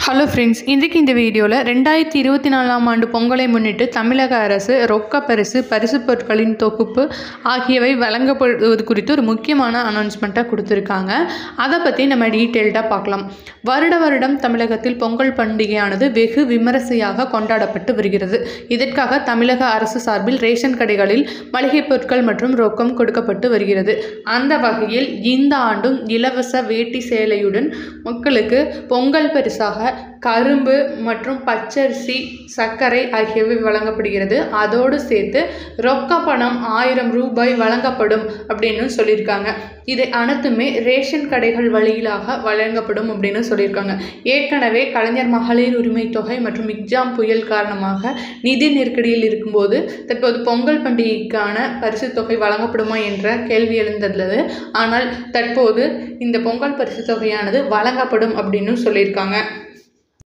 Hello friends, இன்றைக்கு இந்த வீடியோவில் 2024ஆம் ஆண்டு பொங்கலை முன்னிட்டு தமிழக அரசு ரொக்க பரிசு பொருட்களின் தொகுப்பு ஆகியவை வழங்கப்படுவது குறித்து ஒரு முக்கியமான அனௌன்ஸ்மெண்ட்டாக கொடுத்துருக்காங்க. அதை பற்றி நம்ம டீட்டெயில்டாக பார்க்கலாம். வருடம் தமிழகத்தில் பொங்கல் பண்டிகையானது வெகு விமரிசையாக கொண்டாடப்பட்டு வருகிறது. இதற்காக தமிழக அரசு சார்பில் ரேஷன் கடைகளில் மளிகை பொருட்கள் மற்றும் ரொக்கம் கொடுக்கப்பட்டு வருகிறது. அந்த வகையில் இந்த ஆண்டும் இலவச வேட்டி சேலையுடன் மக்களுக்கு பொங்கல் பரிசாக கரும்பு மற்றும் பச்சரிசி, சர்க்கரை ஆகியவை வழங்கப்படுகிறது. அதோடு சேர்த்து ரொக்க பணம் 1000 ரூபாய் வழங்கப்படும் அப்படின்னு சொல்லியிருக்காங்க. இதை அனைத்துமே ரேஷன் கடைகள் வழியிலாக வழங்கப்படும் அப்படின்னு சொல்லியிருக்காங்க. ஏற்கனவே கலைஞர் மகளிர் உரிமை தொகை மற்றும் மிக்ஜாம் புயல் காரணமாக நிதி நெருக்கடியில் இருக்கும்போது தற்போது பொங்கல் பண்டிகைக்கான பரிசு தொகை வழங்கப்படுமா என்ற கேள்வி எழுந்துள்ளது. ஆனால் தற்போது இந்த பொங்கல் பரிசு தொகையானது வழங்கப்படும் அப்படின்னு சொல்லியிருக்காங்க.